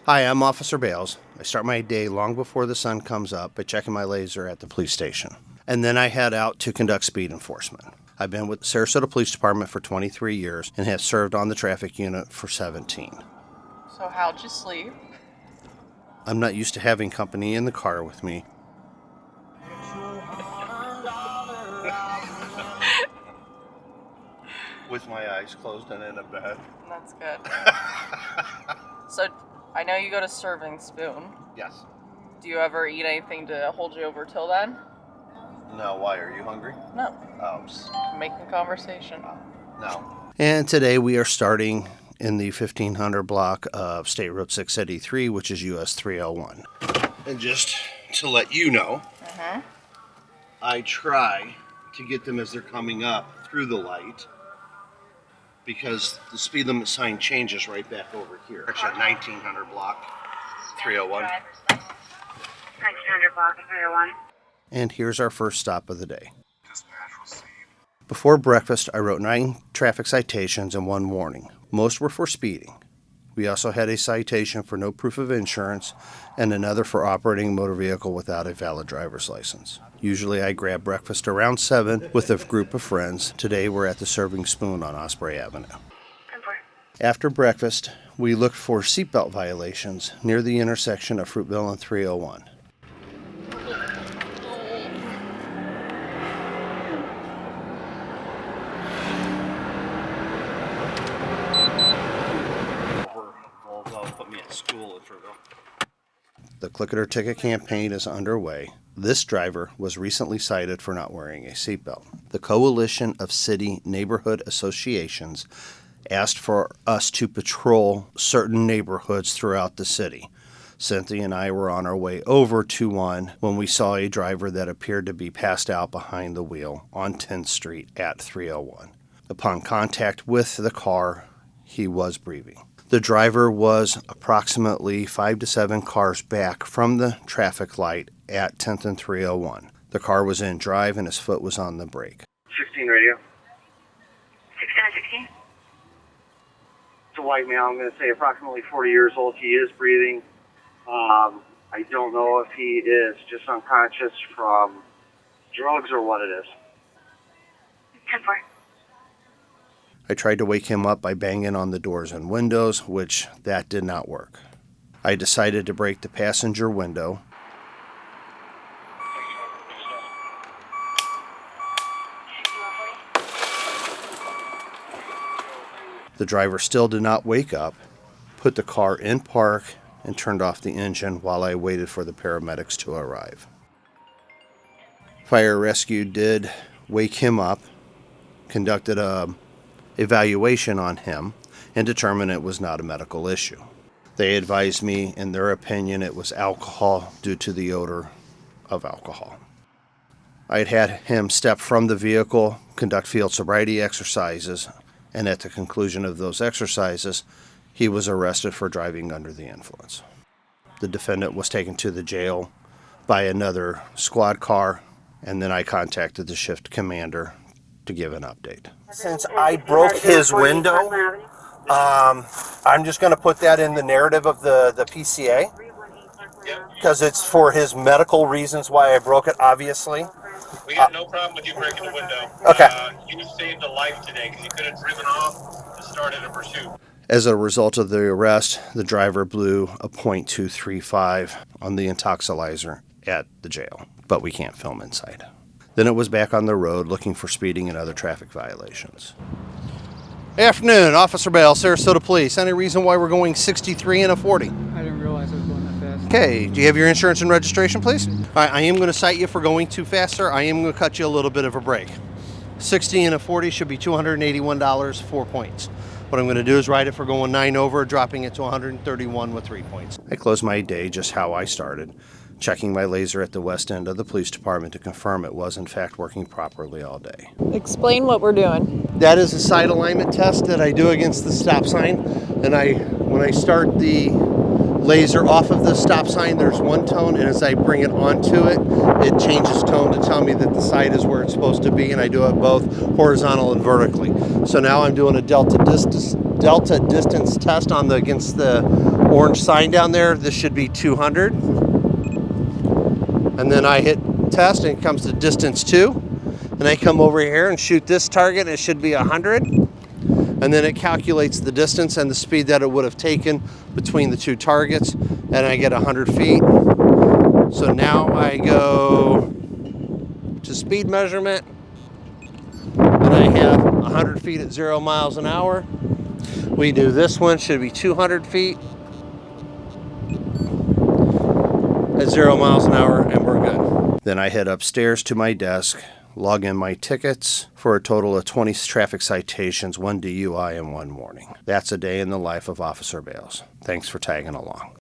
Hi, I'm Officer Bales. I start my day long before the sun comes up by checking my laser at the police station. And then I head out to conduct speed enforcement. I've been with the Sarasota Police Department for 23 years and have served on the traffic unit for 17. So how'd you sleep? I'm not used to having company in the car with me. With my eyes closed and in a bed. That's good. So, I know you go to Serving Spoon. Yes. Do you ever eat anything to hold you over till then? No, why? Are you hungry? No. Oh. Making conversation. No. And today we are starting in the 1500 block of State Road 683, which is US 301. And just to let you know, I try to get them as they're coming up through the light because the speed limit sign changes right back over here. Actually at 1900 block 301. 1900 block 301. And here's our first stop of the day. Before breakfast, I wrote 9 traffic citations and 1 warning. Most were for speeding. We also had a citation for no proof of insurance and another for operating a motor vehicle without a valid driver's license. Usually I grab breakfast around 7 with a group of friends. Today we're at the Serving Spoon on Osprey Avenue. After breakfast, we looked for seatbelt violations near the intersection of Fruitville and 301. Put me at school at Fruitville. The Click It or Ticket campaign is underway. This driver was recently cited for not wearing a seatbelt. The Coalition of City Neighborhood Associations asked for us to patrol certain neighborhoods throughout the city. Cynthia and I were on our way over to one when we saw a driver that appeared to be passed out behind the wheel on 10th Street at 301. Upon contact with the car, he was breathing. The driver was approximately 5 to 7 cars back from the traffic light at 10th and 301. The car was in drive and his foot was on the brake. 16 radio. 16. It's a white male. I'm going to say approximately 40 years old. He is breathing. I don't know if he is just unconscious from drugs or what it is. 10-4. I tried to wake him up by banging on the doors and windows, which that did not work. I decided to break the passenger window. The driver still did not wake up, put the car in park, and turned off the engine while I waited for the paramedics to arrive. Fire rescue did wake him up, conducted a evaluation on him, and determined it was not a medical issue. They advised me, in their opinion, it was alcohol due to the odor of alcohol. I had him step from the vehicle, conduct field sobriety exercises, and at the conclusion of those exercises, he was arrested for driving under the influence. The defendant was taken to the jail by another squad car, and then I contacted the shift commander to give an update. Since I broke his window, I'm just going to put that in the narrative of the PCA, because it's for his medical reasons why I broke it, obviously. We got no problem with you breaking the window. Okay. You saved a life today because you could have driven off and started a pursuit. As a result of the arrest, the driver blew a .235 on the intoxilizer at the jail, but we can't film inside. Then it was back on the road looking for speeding and other traffic violations. Afternoon, Officer Bales, Sarasota Police. Any reason why we're going 63 and a 40? I didn't realize I was going that fast. Okay, do you have your insurance and registration, please? All right, I am going to cite you for going too fast, sir. I am going to cut you a little bit of a break. 60 and a 40 should be $281, 4 points. What I'm going to do is write it for going 9 over, dropping it to 131 with 3 points. I closed my day just how I started, checking my laser at the west end of the police department to confirm it was in fact working properly all day. Explain what we're doing. That is a side alignment test that I do against the stop sign, and when I start the laser off of the stop sign, there's one tone, and as I bring it onto it, it changes tone to tell me that the side is where it's supposed to be, and I do it both horizontal and vertically. So now I'm doing a delta distance delta distance test on the against the orange sign down there. This should be 200. And then I hit test and it comes to distance 2. And I come over here and shoot this target and it should be 100. And then it calculates the distance and the speed that it would have taken between the two targets, and I get 100 feet. So now I go to speed measurement, and I have 100 feet at 0 miles an hour. We do this one, should be 200 feet at 0 miles an hour, and we're good. Then I head upstairs to my desk, log in my tickets for a total of 20 traffic citations, 1 DUI, and 1 warning. That's a day in the life of Officer Bales. Thanks for tagging along.